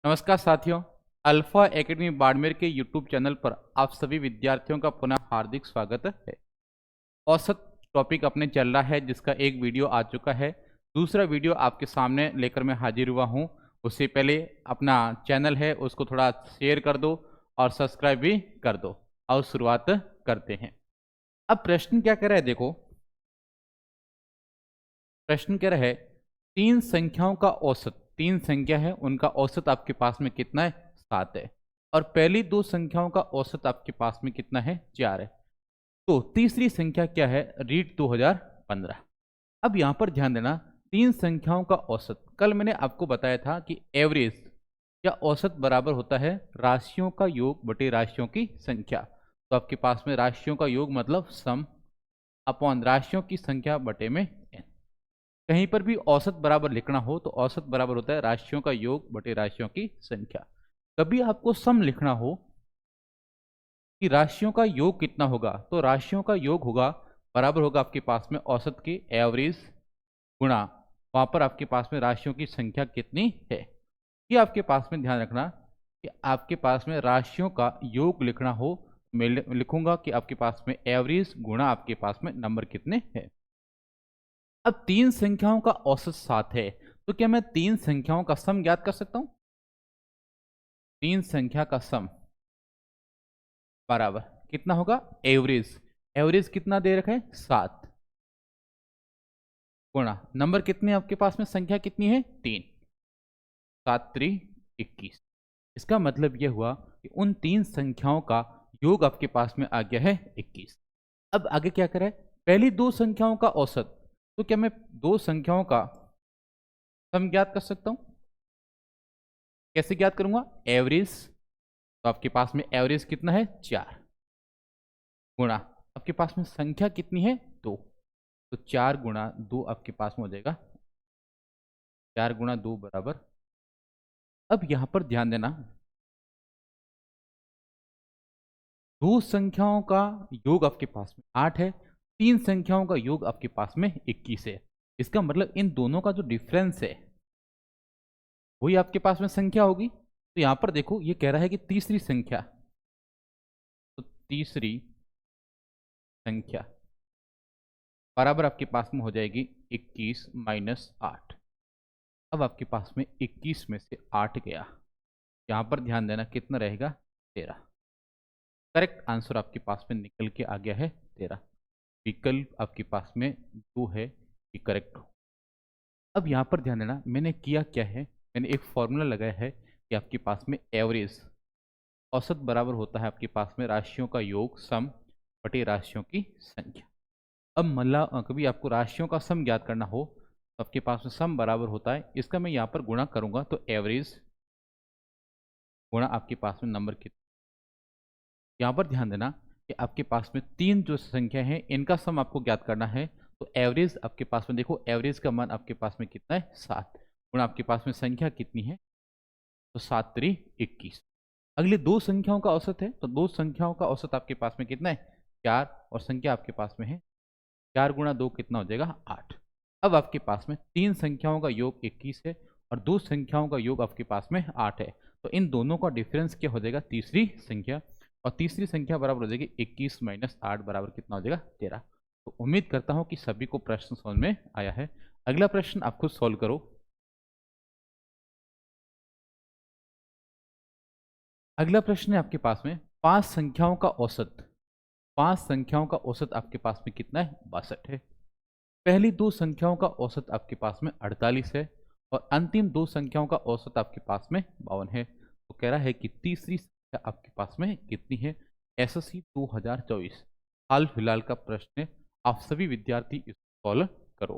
नमस्कार साथियों। Alpha academy Barmer के यूट्यूब चैनल पर आप सभी विद्यार्थियों का पुनः हार्दिक स्वागत है। औसत टॉपिक अपने चल रहा है, जिसका एक वीडियो आ चुका है। दूसरा वीडियो आपके सामने लेकर मैं हाजिर हुआ हूं। उससे पहले अपना चैनल है उसको थोड़ा शेयर कर दो और सब्सक्राइब भी कर दो। और शुरुआत करते हैं। अब प्रश्न क्या कह रहा है, देखो प्रश्न कह रहा है तीन संख्याओं का औसत। तीन संख्या है, उनका औसत आपके पास में कितना है? 7 है। और पहली दो संख्याओं का औसत आपके पास में कितना है? 4 है। तो तीसरी संख्या क्या है? रीड 2015। अब यहां पर ध्यान देना, तीन संख्याओं का औसत, कल मैंने आपको बताया था कि एवरेज या औसत बराबर होता है राशियों का योग बटे राशियों की संख्या। तो आपके पास में राशियों का योग मतलब सम अपॉन राशियों की संख्या बटे में n। कहीं पर भी औसत बराबर लिखना हो तो औसत बराबर होता है राशियों का योग बटे राशियों की संख्या। कभी आपको सम लिखना हो कि राशियों का योग कितना होगा, तो राशियों का योग होगा बराबर होगा आपके पास में औसत के एवरेज गुणा वहां पर आपके पास में राशियों की संख्या कितनी है। ये आपके पास में ध्यान रखना कि आपके पास में राशियों का योग लिखना हो, मैं लिखूंगा कि आपके पास में एवरेज गुणा आपके पास में नंबर कितने हैं। अब तीन संख्याओं का औसत 7 है, तो क्या मैं तीन संख्याओं का सम ज्ञात कर सकता हूं? तीन संख्या का सम बराबर कितना होगा? एवरेज। एवरेज कितना दे रखा है? 7 गुणा नंबर कितने आपके पास में, संख्या कितनी है? 3। 7 3 21। इसका मतलब यह हुआ कि उन तीन संख्याओं का योग आपके पास में आ गया है 21। अब आगे क्या करें? पहली दो संख्याओं का औसत, तो क्या मैं दो संख्याओं का सम ज्ञात कर सकता हूं? कैसे ज्ञात करूंगा? एवरेज, तो आपके पास में एवरेज कितना है? 4 गुणा आपके पास में संख्या कितनी है? 2। तो 4 गुणा 2 आपके पास में हो जाएगा 4 गुणा 2 बराबर। अब यहां पर ध्यान देना, दो संख्याओं का योग आपके पास में 8 है, तीन संख्याओं का योग आपके पास में 21 है। इसका मतलब इन दोनों का जो डिफरेंस है वही आपके पास में संख्या होगी। तो यहां पर देखो ये कह रहा है कि तीसरी संख्या, तो तीसरी संख्या बराबर आपके पास में हो जाएगी 21 माइनस 8। अब आपके पास में 21 में से 8 गया, यहां पर ध्यान देना कितना रहेगा? 13। करेक्ट आंसर आपके पास में निकल के आ गया है 13। विकल्प आपके पास में 2 है कि करेक्ट हो। अब यहाँ पर ध्यान देना, मैंने किया क्या है, मैंने एक फॉर्मूला लगाया है कि आपके पास में एवरेज औसत बराबर होता है आपके पास में राशियों का योग सम बटे राशियों की संख्या। अब कभी आपको राशियों का सम ज्ञात करना हो तो आपके पास में सम बराबर होता है, इसका मैं यहाँ पर गुणा करूंगा तो एवरेज गुणा आपके पास में नंबर कितना। यहाँ पर ध्यान देना कि आपके पास में तीन जो संख्या है इनका सम आपको ज्ञात करना है। तो एवरेज आपके पास में देखो, एवरेज का मान आपके पास में कितना है? 7 गुणा आपके पास में संख्या कितनी है? तो 7 3 21। अगले दो संख्याओं का औसत है, तो दो संख्याओं का औसत आपके पास में कितना है? 4। और संख्या आपके पास में है 4 गुणा 2 कितना हो जाएगा? 8। अब आपके पास में तीन संख्याओं का योग 21 है और दो संख्याओं का योग आपके पास में 8 है। तो इन दोनों का डिफरेंस क्या हो जाएगा? तीसरी संख्या। और तीसरी संख्या बराबर हो जाएगी 21 माइनस 8 बराबर कितना हो जाएगा? 13। तो उम्मीद करता हूं कि सभी को प्रश्न समझ में आया है। अगला प्रश्न आप खुद सॉल्व करो। अगला प्रश्न है आपके पास में पांच संख्याओं का औसत। पांच संख्याओं का औसत आपके पास में कितना है? 62 है। पहली दो संख्याओं का औसत आपके पास में 48 है और अंतिम दो संख्याओं का औसत आपके पास में 52 है। तो कह रहा है कि तीसरी संख्या आपके पास में कितनी है? एसएससी 2024 हाल फिलहाल का प्रश्न है। आप सभी विद्यार्थी इसको सॉल्व करो।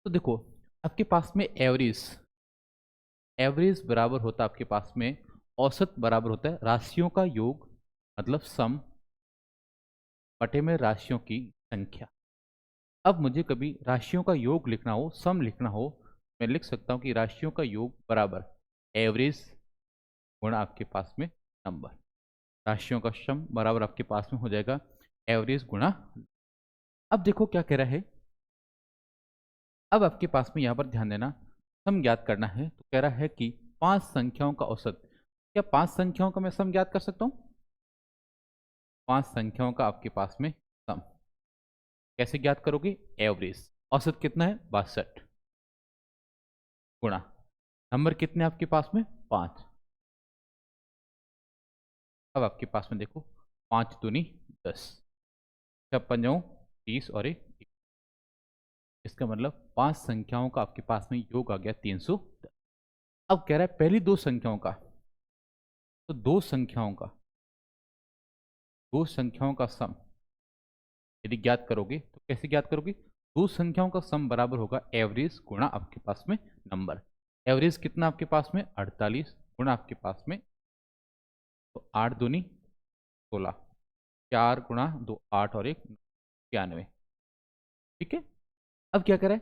तो देखो आपके पास में एवरेज, एवरेज बराबर होता है आपके पास में औसत बराबर होता है राशियों का योग मतलब सम बटे में राशियों की संख्या। अब मुझे कभी राशियों का योग लिखना हो, सम लिखना हो, मैं लिख सकता हूं कि राशियों का योग बराबर एवरेज गुणा आपके पास में नंबर। राशियों का सम बराबर आपके पास में हो जाएगा एवरेज गुणा। अब देखो क्या कह रहा है, अब आपके पास में यहाँ पर ध्यान देना, सम ज्ञात करना है तो कह रहा है कि 5 संख्याओं का औसत। क्या 5 संख्याओं का मैं सम ज्ञात कर सकता हूँ? 5 संख्याओं का आपके पास में सम कैसे ज्ञात करोगे? एवरेज, औसत कितना है? 62 गुणा नंबर कितने आपके पास में? 5। अब आपके पास में देखो, 5 दूनी 10, 56 30 और 1, इसका मतलब 5 संख्याओं का आपके पास में योग आ गया 310। अब कह रहा है पहली 2 संख्याओं का, तो 2 संख्याओं का सम यदि ज्ञात करोगे तो कैसे ज्ञात करोगे? 2 संख्याओं का सम बराबर होगा एवरेज गुणा आपके पास में नंबर। एवरेज कितना आपके पास में? 48 गुणा आपके पास में, तो 8 दूनी 16, 4 गुणा 2 8 और 1 91। ठीक है, अब क्या करें?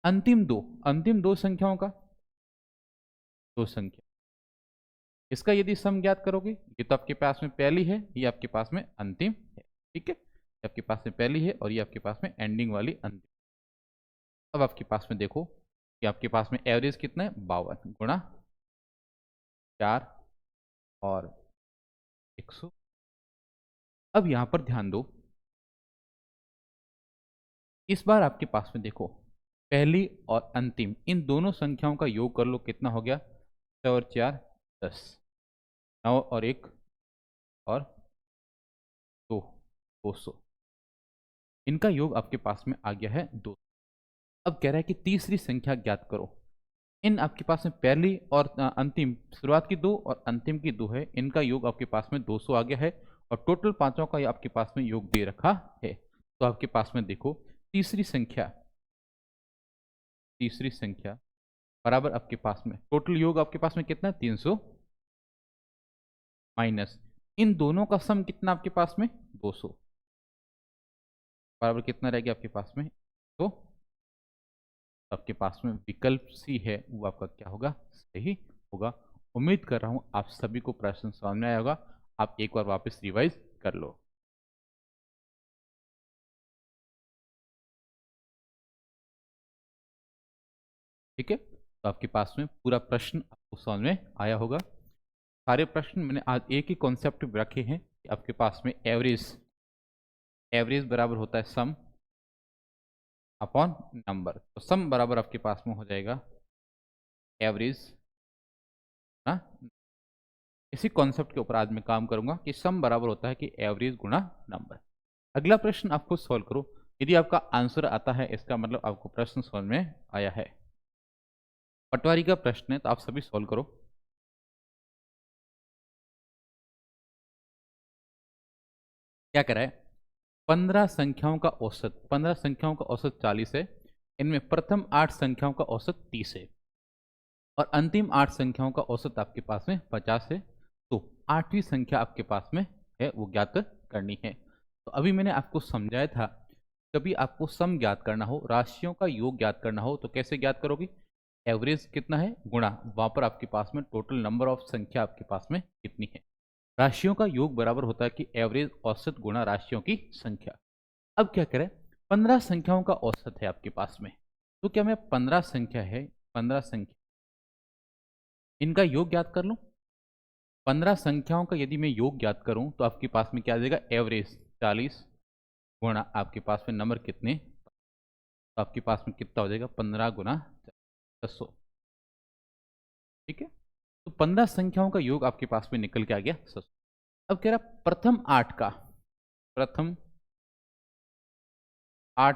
अंतिम दो संख्याओं का, 2 संख्या, इसका यदि सम ज्ञात करोगे, ये तो आपके पास में पहली है, ये आपके पास में अंतिम है। ठीक है, ये आपके पास में पहली है और ये आपके पास में एंडिंग वाली अंतिम। अब आपके पास में देखो कि आपके पास में एवरेज कितना है? 52 गुणा 4 और 100। अब यहां पर ध्यान दो, इस बार आपके पास में देखो पहली और अंतिम इन दोनों संख्याओं का योग कर लो, कितना हो गया? 6 और 4 10, 9 और 1 और 2 200, इनका योग आपके पास में आ गया है 2। अब कह रहा है कि तीसरी संख्या ज्ञात करो। इन आपके पास में पहली और अंतिम, शुरुआत की 2 और अंतिम की 2 है, इनका योग आपके पास में 200 आ गया है और टोटल पांचों का आपके पास में योग दे रखा है। तो आपके पास में देखो तीसरी संख्या बराबर आपके पास में टोटल योग आपके पास में कितना है? 300 माइनस इन दोनों का सम कितना आपके पास में? 200 बराबर कितना रह गया आपके पास में? तो आपके पास में विकल्प सी है वो आपका क्या होगा? सही होगा। उम्मीद कर रहा हूं आप सभी को प्रश्न समझ में आया होगा। आप एक बार वापस रिवाइज कर लो। ठीक है, तो आपके पास में पूरा प्रश्न आपको समझ में आया होगा। सारे प्रश्न मैंने आज एक ही कॉन्सेप्ट रखे हैं कि आपके पास में एवरेज बराबर होता है सम अपॉन नंबर, तो सम बराबर आपके पास में हो जाएगा एवरेज ना। इसी कॉन्सेप्ट के ऊपर आज मैं काम करूंगा कि सम बराबर होता है कि एवरेज गुणा नंबर। अगला प्रश्न आप खुद सॉल्व करो, यदि आपका आंसर आता है इसका मतलब आपको प्रश्न समझ में आया है। पटवारी का प्रश्न है तो आप सभी सॉल्व करो। क्या कह रहा है? 15 संख्याओं का औसत, 15 संख्याओं का औसत 40 है, इनमें प्रथम 8 संख्याओं का औसत 30 है और अंतिम 8 संख्याओं का औसत आपके पास में 50 है। तो 8वीं संख्या आपके पास में है वो ज्ञात करनी है। तो अभी मैंने आपको समझाया था, कभी आपको सम ज्ञात करना हो, राशियों का योग ज्ञात करना हो तो कैसे ज्ञात करोगे? एवरेज कितना है गुणा वहां पर आपके पास में टोटल नंबर ऑफ संख्या आपके पास में कितनी है। राशियों का योग बराबर होता है कि एवरेज औसत गुणा राशियों की संख्या। अब क्या करें? 15 संख्याओं का औसत है आपके पास में, तो क्या मैं 15 संख्या इनका योग ज्ञात कर लूं? 15 संख्याओं का यदि मैं योग ज्ञात करूं तो आपके पास में क्या आ जाएगा? एवरेज 40 गुणा आपके पास में नंबर कितने, तो आपके पास में कितना हो जाएगा? 15 गुना 600। ठीक है, तो 15 संख्याओं का योग आपके पास में निकल के आ गया 600। अब कह रहा प्रथम 8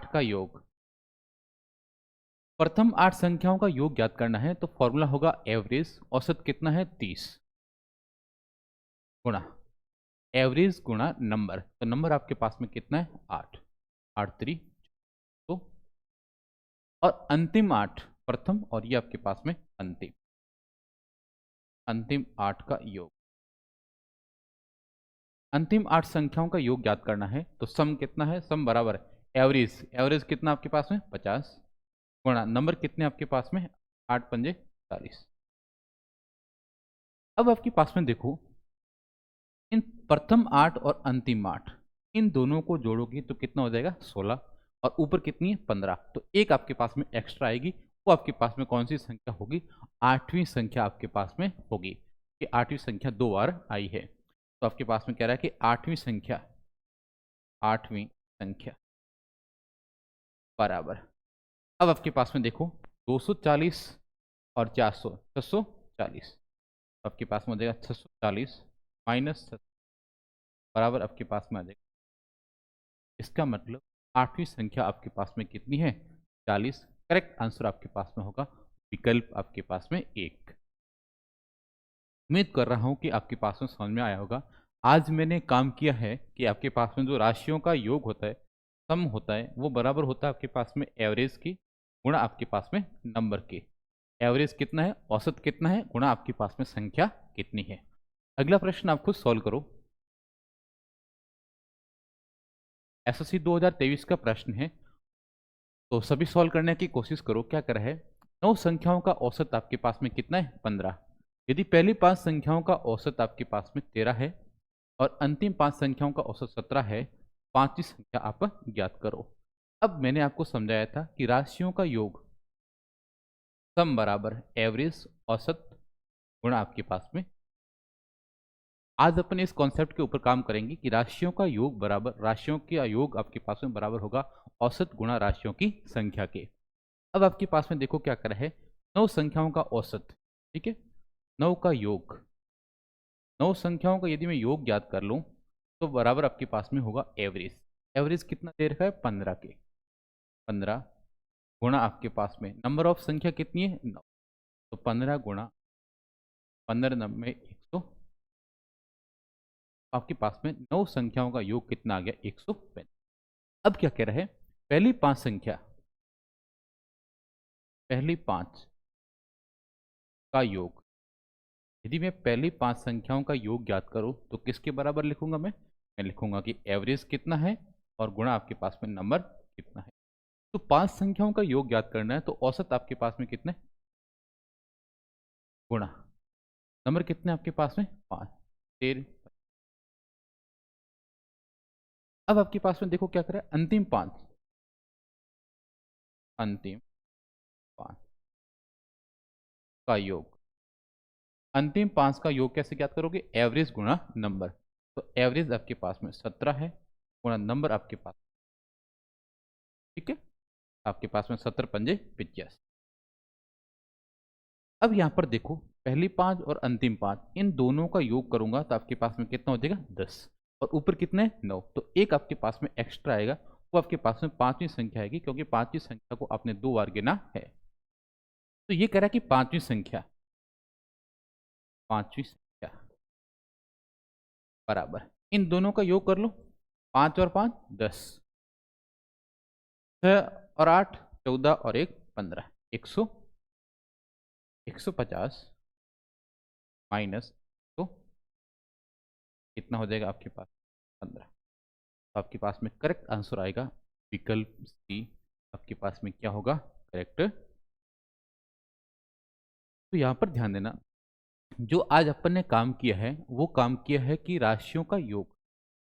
का योग, प्रथम 8 संख्याओं का योग ज्ञात करना है तो फॉर्मूला होगा एवरेज, औसत कितना है? 30 गुणा एवरेज गुणा नंबर, तो नंबर आपके पास में कितना है? 8 8 3 तो, और अंतिम 8 प्रथम और ये आपके पास में अंतिम 8 का योग, अंतिम 8 संख्याओं का योग ज्ञात करना है तो सम कितना है? सम बराबर एवरेज कितना आपके पास में? 50 गुणा नंबर कितने आपके पास में? 8 पंजे 40। अब आपके पास में देखो, इन प्रथम 8 और अंतिम 8 इन दोनों को जोड़ोगे तो कितना हो जाएगा? 16 और ऊपर कितनी है 15, तो एक आपके पास में एक्स्ट्रा आएगी। वो आपके पास में कौन सी संख्या होगी? 8वीं संख्या आपके पास में होगी कि 8वीं संख्या 2 बार आई है। तो आपके पास में कह रहा है कि 8वीं संख्या बराबर, अब आपके पास में देखो 240 और 400, 640, तो आपके पास में हो जाएगा 640 माइनस बराबर आपके पास में आ जाएगा, इसका मतलब 8वीं संख्या आपके पास में कितनी है? 40। करेक्ट आंसर आपके पास में होगा विकल्प आपके पास में 1। उम्मीद कर रहा हूं कि आपके पास में समझ में आया होगा। आज मैंने काम किया है कि आपके पास में जो राशियों का योग होता है, सम होता है, वो बराबर होता है आपके पास में एवरेज की गुणा आपके पास में नंबर के। एवरेज कितना है, औसत कितना है, गुणा आपके पास में संख्या कितनी है। अगला प्रश्न आप खुद सॉल्व करो। एसएससी 2023 का प्रश्न है, तो सभी सॉल्व करने की कोशिश करो। क्या कर है, 9 संख्याओं का औसत आपके पास में कितना है? 15। यदि पहली 5 संख्याओं का औसत आपके पास में 13 है और अंतिम 5 संख्याओं का औसत 17 है, पांचवी संख्या आप ज्ञात करो। अब मैंने आपको समझाया था कि राशियों का योग सम बराबर एवरेज औसत गुणा आपके पास में। आज अपन इस कॉन्सेप्ट के ऊपर काम करेंगे कि राशियों का योग बराबर, राशियों का योग आपके पास में बराबर होगा औसत गुणा राशियों की संख्या के। अब आपके पास में देखो क्या करा है, 9 संख्याओं का औसत, ठीक है, 9 का योग, 9 संख्याओं का यदि मैं योग ज्ञात कर लूं तो बराबर आपके पास में होगा एवरेज। एवरेज कितना दे रखा है? 15 के, 15 गुणा आपके पास में नंबर ऑफ संख्या कितनी है? 9, तो 15 गुणा 15 नंबर 100, आपके पास में 9 संख्याओं का योग कितना आ गया? 135। अब क्या कह रहा है, पहली 5 संख्या, पहली 5 का योग, यदि मैं पहली 5 संख्याओं का योग ज्ञात करूं तो किसके बराबर लिखूंगा? मैं लिखूंगा कि एवरेज कितना है और गुणा आपके पास में नंबर कितना है। तो 5 संख्याओं का योग ज्ञात करना है, तो औसत आपके पास में कितने गुणा नंबर कितने आपके पास में? 5, 13। अब आपके पास में देखो क्या करें, अंतिम 5, अंतिम 5 का योग, अंतिम 5 का योग कैसे ज्ञात करोगे? एवरेज गुणा नंबर। तो एवरेज आपके पास में 17 है गुणा नंबर आपके पास, ठीक है, आपके पास में 17 पंजे 85। अब यहां पर देखो पहली 5 और अंतिम 5, इन दोनों का योग करूंगा तो आपके पास में कितना हो जाएगा? 10, और ऊपर कितने? 9, तो एक आपके पास में एक्स्ट्रा आएगा, वो आपके पास में 5वीं संख्या आएगी, क्योंकि 5वीं संख्या को आपने 2 बार गिना है। तो ये कह रहा है कि 5वीं संख्या, 5वीं संख्या बराबर, इन दोनों का योग कर लो, 5 और 5 10, 6 और 8 14 और 1 15, 150 माइनस, तो कितना हो जाएगा आपके पास? 15। तो आपके पास में करेक्ट आंसर आएगा विकल्प सी, आपके पास में क्या होगा? करेक्ट। तो यहां पर ध्यान देना, जो आज अपन ने काम किया है वो काम किया है कि राशियों का योग,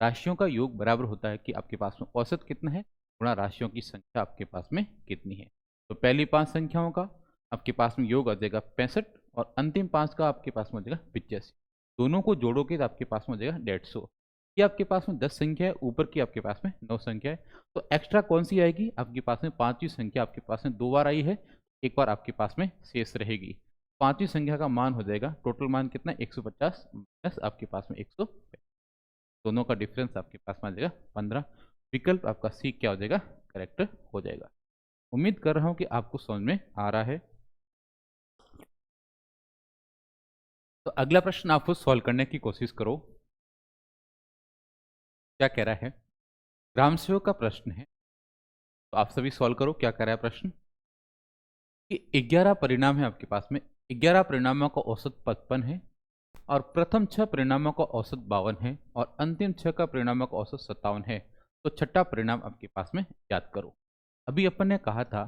राशियों का योग बराबर होता है कि आपके पास में औसत कितना है गुणा राशियों की संख्या आपके पास में कितनी है। तो पहली 5 संख्याओं का आपके पास में योग आ जाएगा 65 और अंतिम 5 का आपके पास में हो जाएगा 85। दोनों को जोड़ोगे तो आपके पास में हो जाएगा 150। ये आपके पास में 10 संख्या है, ऊपर की आपके पास में 9 संख्या है, तो एक्स्ट्रा कौन सी आएगी आपके पास में? 5वीं संख्या आपके पास में 2 बार आई है, एक बार आपके पास में शेष रहेगी। 5वीं संख्या का मान हो जाएगा, टोटल मान कितना? 150 माइनस आपके पास में 100, दोनों का डिफरेंस आपके पास में आ जाएगा 15। विकल्प आपका सी क्या हो जाएगा? करेक्ट हो जाएगा। उम्मीद कर रहा हूं कि आपको समझ में आ रहा है। तो अगला प्रश्न आप खुद सॉल्व करने की कोशिश करो। क्या कह रहा है, ग्राम सेवक का प्रश्न है, तो आप सभी सॉल्व करो। क्या कह रहा है प्रश्न कि 11 परिणाम है आपके पास में, 11 परिणामों का औसत 55 है और प्रथम 6 परिणामों का औसत 52 है और अंतिम 6 का परिणामों का औसत 57 है, तो छठा परिणाम आपके पास में याद करो। अभी अपन ने कहा था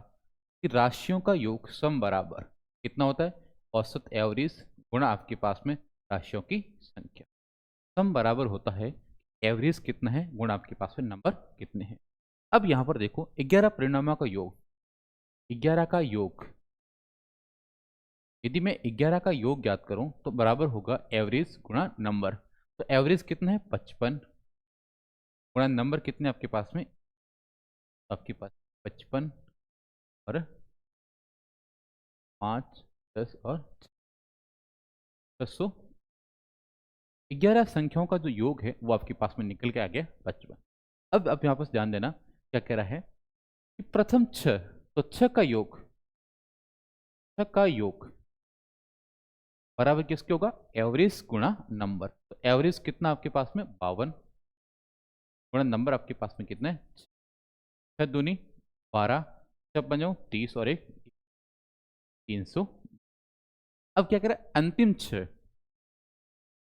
कि राशियों का योग सम बराबर कितना होता है? औसत एवरेज गुणा आपके पास में राशियों की संख्या। सम बराबर होता है एवरेज कितना है गुणा आपके पास में नंबर कितने हैं। अब यहां पर देखो 11 परिणामों का योग, 11 का योग, यदि मैं 11 का योग ज्ञात करूं तो बराबर होगा एवरेज गुणा नंबर। तो एवरेज कितना है 55 गुणा नंबर कितने आपके पास में, आपके पास 55 और 5 10 और 600, 11 संख्याओं का जो योग है वो आपके पास में निकल के आ गया 55। अब आप यहाँ पर ध्यान देना क्या कह रहा है कि प्रथम 6, तो 6 का योग, 6 का योग बराबर किसके होगा एवरेज गुणा नंबर। तो एवरेज कितना आपके पास में 52 गुणा नंबर आपके पास में कितना है 6 दूनी 12, 6 पंजों 30 और 1 300। अब क्या कह रहा है अंतिम 6,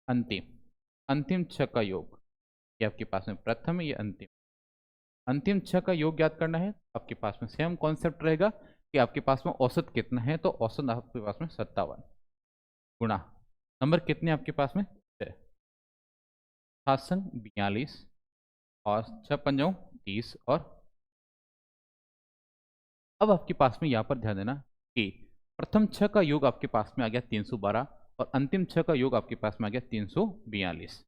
अंतिम अंतिम 6 का योग, ये आपके पास में प्रथम है, ये अंतिम, अंतिम 6 का योग ज्ञात करना है। आपके पास में सेम कॉन्सेप्ट रहेगा कि आपके पास में औसत कितना है, तो औसत आपके पास में 57 गुणा नंबर कितने आपके पास में 6, 7 संग 42 और 6 पंजों 30 और अब आपके पास में यहाँ पर ध्यान देना कि प्रथम 6 का योग आपके पास में आ गया 312 और अंतिम 6 का योग आपके पास में आ गया 342।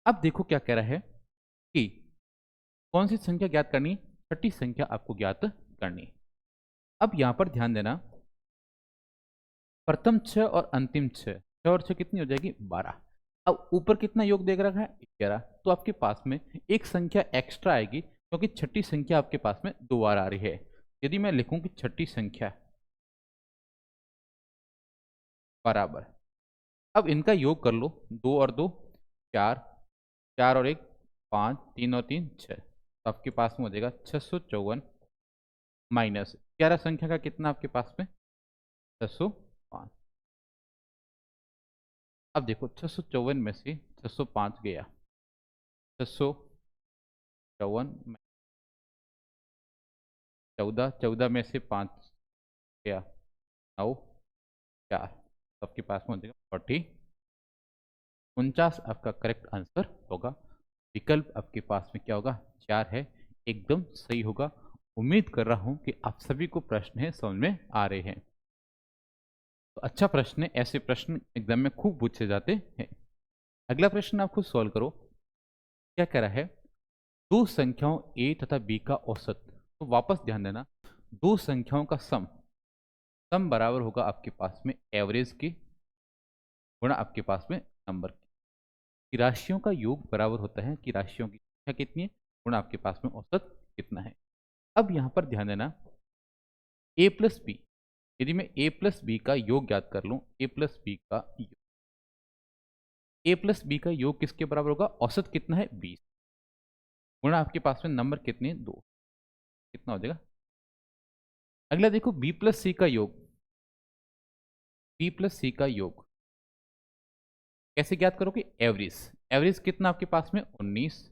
अब देखो क्या कह रहा है कि कौन सी संख्या ज्ञात करनी है, छठी संख्या आपको ज्ञात करनी है। अब यहां पर ध्यान देना प्रथम 6 और अंतिम 6, 6 और 6 कितनी हो जाएगी 12। अब ऊपर कितना योग देख रखा है 11, तो आपके पास में एक संख्या एक्स्ट्रा आएगी क्योंकि छठी संख्या आपके पास में 2 बार आ रही है। यदि मैं लिखूं कि छठी संख्या बराबर, अब इनका योग कर लो, 2 और 2 4, 4 और 1 5, 3 और 3 6, तो आपके पास में हो जाएगा 654 माइनस 11 संख्या का कितना आपके पास में 605। अब देखो 654 में से 605 गया, 654 में 14, 14 में से 5 गया 9 4, तो आपके पास में हो जाएगा 49 आपका करेक्ट आंसर होगा। विकल्प आपके पास में क्या होगा 4 है, एकदम सही होगा। उम्मीद कर रहा हूं कि आप सभी को प्रश्न है समझ में आ रहे हैं। तो अच्छा प्रश्न है, ऐसे प्रश्न एग्जाम में खूब पूछे जाते हैं। अगला प्रश्न आप खुद सॉल्व करो। क्या कह रहा है दो संख्याओं a तथा b का औसत, तो वापस ध्यान देना दो संख्याओं का सम, सम बराबर होगा आपके पास में एवरेज के गुणा आपके पास में नंबर की राशियों का योग बराबर होता है कि राशियों की संख्या कितनी है गुणा आपके पास में औसत कितना है। अब यहां पर ध्यान देना a प्लस बी, यदि मैं a प्लस बी का योग ज्ञात कर लूं, a प्लस बी का योग, a प्लस बी का योग किसके बराबर होगा औसत कितना है 20 गुणा आपके पास में नंबर कितने 2, कितना हो जाएगा। अगला देखो b प्लस सी का योग, b प्लस सी का योग कैसे ज्ञात करोगे एवरेज, एवरेज कितना आपके पास में 19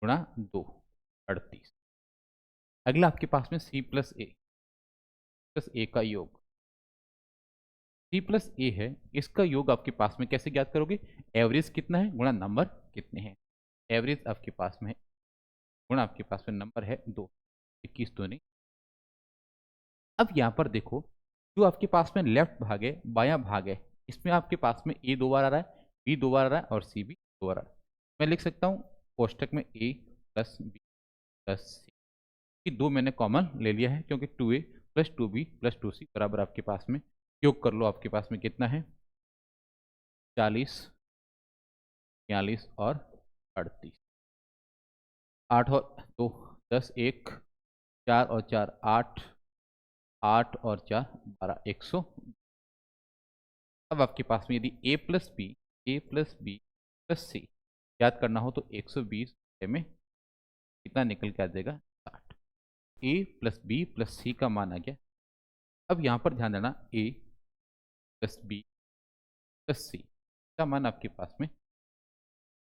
गुणा 2 38। अगला आपके पास में c प्लस ए का योग, c प्लस ए है, इसका योग आपके पास में कैसे ज्ञात करोगे एवरेज कितना है गुणा नंबर कितने हैं, एवरेज आपके पास में गुणा आपके पास में नंबर है 2, 21 तो नहीं। अब यहाँ पर देखो जो आपके पास में लेफ्ट भाग है बायां भाग है, इसमें आपके पास में ए 2 बार आ रहा है, बी 2 बार आ रहा है और सी भी 2 बार आ रहा है। मैं लिख सकता हूँ कोष्टक में a प्लस बी प्लस सी, कि 2 मैंने कॉमन ले लिया है क्योंकि 2a plus 2b plus 2c बराबर आपके पास में योग कर लो, आपके पास में कितना है 40 42 और 38, 8 और 2 10 1 4 और 4 8, 8 और 4 12 100। अब आपके पास में यदि a प्लस बी प्लस सी याद करना हो तो 120 में कितना निकल के आ जाएगा 60। a प्लस बी प्लस सी का मान आ गया। अब यहाँ पर ध्यान देना a प्लस बी प्लस सी का मान आपके पास में,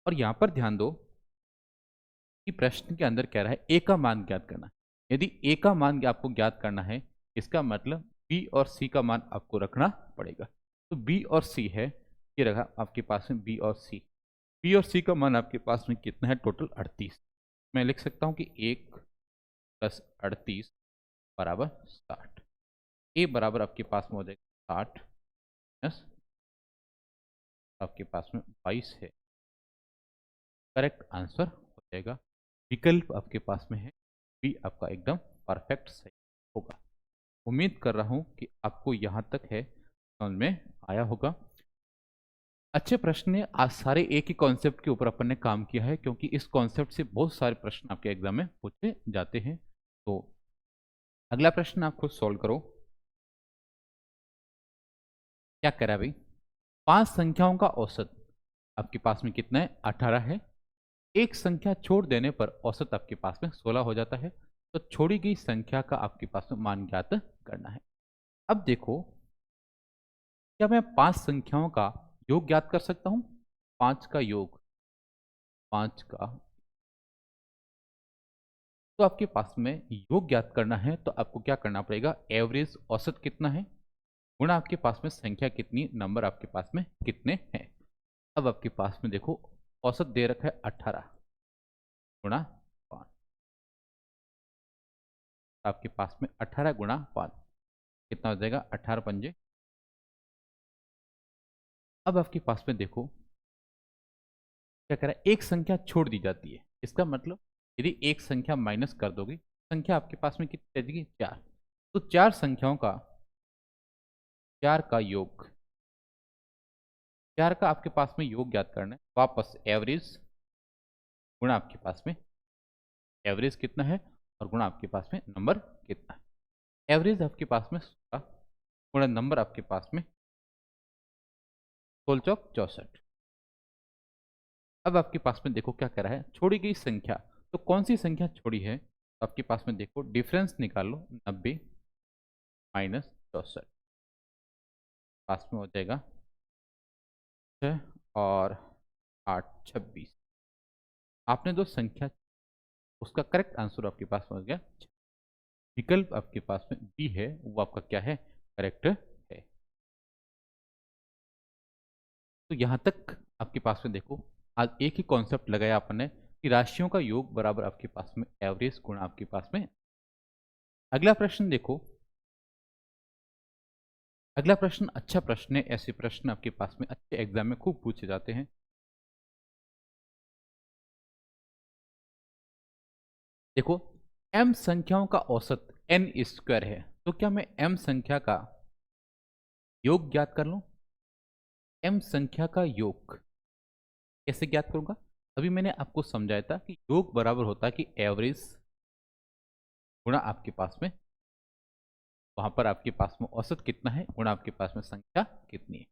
और यहाँ पर ध्यान दो कि प्रश्न के अंदर कह रहा है a का मान ज्ञात करना। यदि a का मान आपको ज्ञात करना है इसका मतलब b और c का मान आपको रखना पड़ेगा। तो b और c है, ये रखा आपके पास में b और c, बी और सी का मान आपके पास में कितना है? टोटल 38। मैं लिख सकता हूँ कि 1 + 38 बराबर 60। ए बराबर आपके पास में हो जाएगा 60 प्लस आपके पास में 22 है। करेक्ट आंसर हो जाएगा, विकल्प आपके पास में है बी आपका एकदम परफेक्ट सही होगा। उम्मीद कर रहा हूं कि आपको यहां तक है समझ में आया होगा। अच्छे प्रश्न है, आज सारे एक ही कॉन्सेप्ट के ऊपर अपन ने काम किया है, क्योंकि इस कॉन्सेप्ट से बहुत सारे प्रश्न आपके एग्जाम में पूछे जाते हैं। तो अगला प्रश्न आप खुद सॉल्व करो। क्या कह रहा है भाई? 5 संख्याओं का औसत आपके पास में कितना है? 18 है। एक संख्या छोड़ देने पर औसत आपके पास में 16 हो जाता है। तो छोड़ी गई संख्या का आपके पास में मान ज्ञात करना है। अब देखो, क्या मैं 5 संख्याओं का योग ज्ञात कर सकता हूं? 5 का योग, 5 का, तो आपके पास में योग ज्ञात करना है तो आपको क्या करना पड़ेगा? एवरेज औसत कितना है गुणा आपके पास में संख्या कितनी, नंबर आपके पास में कितने हैं। अब आपके पास में देखो, औसत दे रखा है 18 गुणा 5। आपके पास में 18 गुणा 5 कितना हो जाएगा? 18 पंजे। अब आपके पास में देखो क्या कह रहा है? एक संख्या छोड़ दी जाती है। इसका मतलब यदि एक संख्या माइनस कर दोगे, संख्या आपके पास में कितनी रह जाएगी? 4। तो 4 संख्याओं का, 4 का योग, 4 का आपके पास में योग ज्ञात करना है। वापस एवरेज गुणा आपके पास में एवरेज कितना है और गुणा आपके पास में नंबर कितना है। एवरेज आपके पास में 16 गुणा नंबर आपके पास में 16 चौक 64। अब आपके पास में देखो क्या कह रहा है? छोड़ी गई संख्या, तो कौन सी संख्या छोड़ी है? तो आपके पास में देखो डिफरेंस निकाल लो, 90 माइनस 64 पास में हो जाएगा 6 और 8 26। आपने जो संख्या, उसका करेक्ट आंसर आपके पास में हो गया 6। विकल्प आपके पास में बी है, वो आपका क्या है? करेक्ट है। तो यहां तक आपके पास में देखो, आज एक ही कॉन्सेप्ट लगाया आपने कि राशियों का योग बराबर आपके पास में एवरेज गुणा आपके पास में। अगला प्रश्न देखो, अगला प्रश्न अच्छा प्रश्न है। ऐसे प्रश्न आपके पास में अच्छे एग्जाम में खूब पूछे जाते हैं। देखो, m संख्याओं का औसत n स्क्वायर है, तो क्या मैं m संख्या का योग ज्ञात कर लूं? m संख्या का योग कैसे ज्ञात करूंगा? अभी मैंने आपको समझाया था कि योग बराबर होता है कि एवरेज गुणा आपके पास में, वहां पर आपके पास में औसत कितना है गुणा आपके पास में संख्या कितनी है।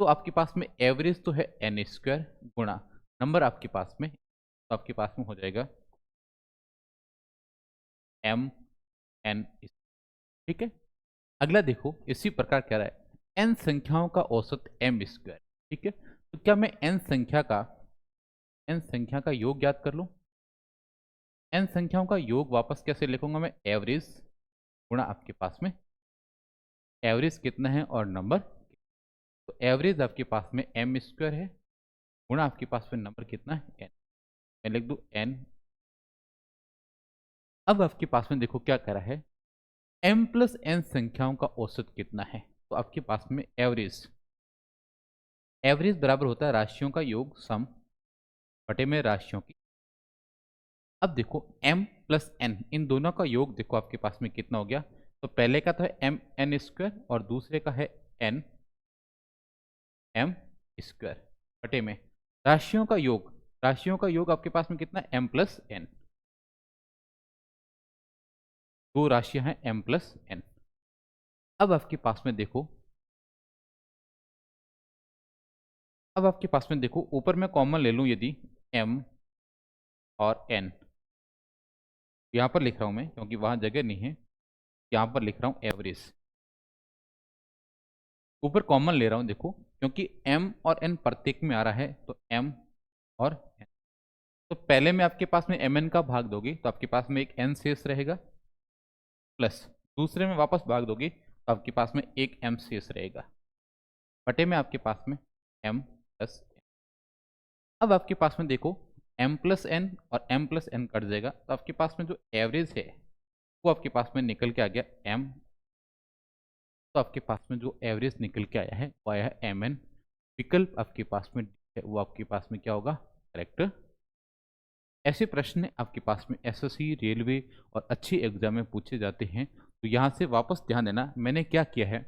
तो आपके पास में एवरेज तो है n स्क्वायर गुणा नंबर आपके पास में, तो आपके पास में हो जाएगा m n। ठीक है। अगला देखो, इसी प्रकार कह रहा है n संख्याओं का औसत m स्क्वायर। ठीक है, तो क्या मैं n संख्या का योग ज्ञात कर लूं? n संख्याओं का योग वापस कैसे लिखूंगा मैं? एवरेज गुणा आपके पास में एवरेज कितना है और नंबर। तो एवरेज आपके पास में m स्क्वायर है गुणा आपके पास में नंबर कितना है? n। मैं लिख दूं n। अब आपके पास में देखो क्या कह रहा है? m प्लस n संख्याओं का औसत कितना है? तो आपके पास में एवरेज, एवरेज बराबर होता है राशियों का योग सम बटे में राशियों की। अब देखो m प्लस n, इन दोनों का योग देखो आपके पास में कितना हो गया? तो पहले का तो है m n स्क्वायर और दूसरे का है n m स्क्वायर बटे में राशियों का योग। राशियों का योग आपके पास में कितना है? m plus n। दो राशियां हैं m प्लस n। अब आपके पास में देखो, अब आपके पास में देखो ऊपर मैं कॉमन ले लूं यदि m और n, यहां पर लिख रहा हूं मैं क्योंकि वहां जगह नहीं है, यहां पर लिख रहा हूं एवरेज। ऊपर कॉमन ले रहा हूं देखो, क्योंकि m और n प्रत्येक में आ रहा है, तो m और n। तो पहले में आपके पास में mn का भाग दोगे तो आपके पास में एक n शेष रहेगा, प्लस दूसरे में वापस भाग दोगे तो आपके पास में एक m शेष रहेगा, बटे में आपके पास में m प्लस n। अब आपके पास में देखो m प्लस एन और m प्लस एन कट जाएगा, तो आपके पास में जो एवरेज है वो आपके पास में निकल के आ गया m। तो आपके पास में जो एवरेज निकल के आया है वो आया है mn। विकल्प आपके पास में है वो आपके पास में क्या होगा, करेक्ट। ऐसे प्रश्न आपके पास में एसएससी, रेलवे और अच्छी एग्जाम में पूछे जाते हैं। तो यहाँ से वापस ध्यान देना, मैंने क्या किया है,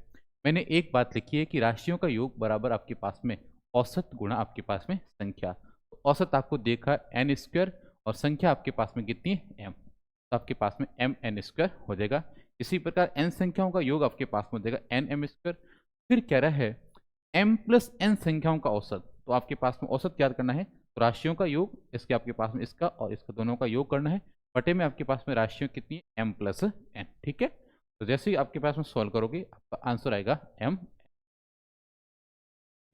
मैंने एक बात लिखी है कि राशियों का योग बराबर आपके पास में औसत गुणा आपके पास में संख्या। तो औसत आपको देखा एन स्क्वायर और संख्या आपके पास में कितनी है, एम। तो आपके पास में एम एन स्क्वायर हो जाएगा। इसी प्रकार एन संख्याओं का योग आपके पास में हो जाएगा एन एम स्क्वायर। फिर कह रहा है एम प्लस एन संख्याओं का औसत, तो आपके पास में औसत याद करना है, तो राशियों का योग इसके आपके पास में इसका और इसका दोनों का योग करना है, बटे में आपके पास में राशियों कितनी है, एम प्लस एन। ठीक है, तो जैसे ही आपके पास में सॉल्व करोगे आपका आंसर आएगा एम।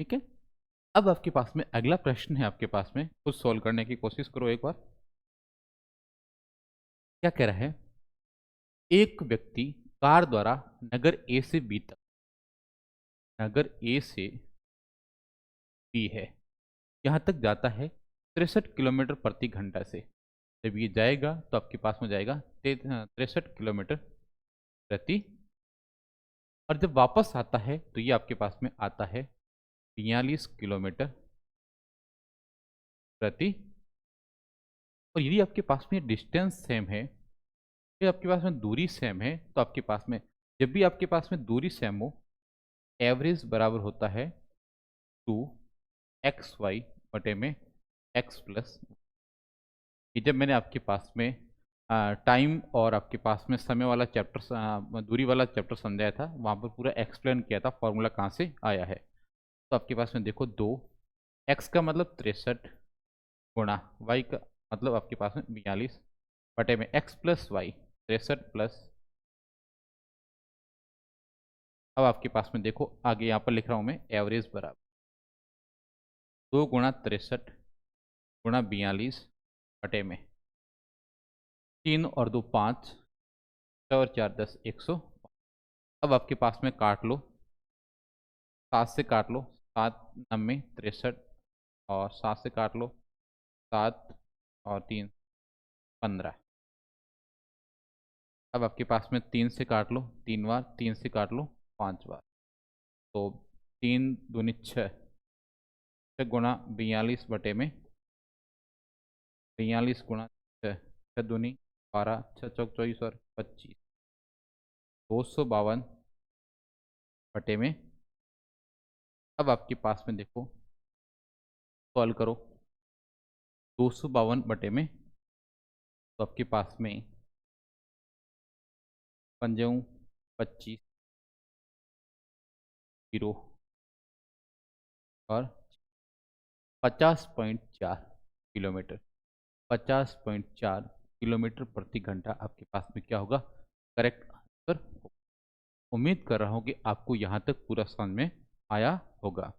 ठीक है, अब आपके पास में अगला प्रश्न है, आपके पास में खुद सॉल्व करने की कोशिश करो एक बार। क्या कह रहा है, एक व्यक्ति कार द्वारा नगर ए से बी तक, नगर ए से बी है, यहाँ तक जाता है 63 किलोमीटर प्रति घंटा से। जब ये जाएगा तो आपके पास में जाएगा 63 किलोमीटर प्रति, और जब वापस आता है तो ये आपके पास में आता है 42 किलोमीटर प्रति। और यदि आपके पास में डिस्टेंस सेम है, फिर आपके पास में दूरी सेम है, तो आपके पास में जब भी आपके पास में दूरी सेम हो, एवरेज बराबर होता है 2xy बटे में x प्लस। जब मैंने आपके पास में टाइम और आपके पास में समय वाला चैप्टर, दूरी वाला चैप्टर समझाया था, वहाँ पर पूरा एक्सप्लेन किया था फॉर्मूला कहाँ से आया है। तो आपके पास में देखो 2x का मतलब 63 गुणा y का मतलब आपके पास में 42 बटे में x प्लस वाई, 63 प्लस। अब आपके पास में देखो आगे यहाँ पर लिख रहा हूँ मैं, एवरेज बराबर 2 गुणा 63 गुणा 42 बटे में 3 और 2 5, 6 और 4 10, 100। अब आपके पास में काट लो, 7 से काट लो, 7 9 63 और 7 से काट लो 7 और 3 15। अब आपके पास में 3 से काट लो 3 बार, 3 से काट लो 5 बार, तो 3 दूनी 6, 6 गुणा 42 बटे में 42 गुणा 6, 6 दूनी 12, 6 चौक 24 और 25, 252 बटे में। अब आपके पास में देखो सॉल्व करो 252 बटे में, तो आपके पास में 25 0 और 50.4 किलोमीटर, 50.4 किलोमीटर प्रति घंटा आपके पास में क्या होगा, करेक्ट आंसर। उम्मीद कर रहा हूँ कि आपको यहाँ तक पूरा समझ में आया होगा।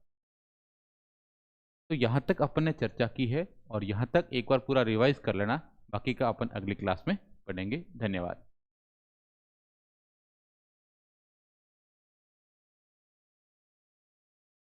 तो यहाँ तक अपन ने चर्चा की है और यहाँ तक एक बार पूरा रिवाइज कर लेना, बाकी का अपन अगली क्लास में पढ़ेंगे। धन्यवाद।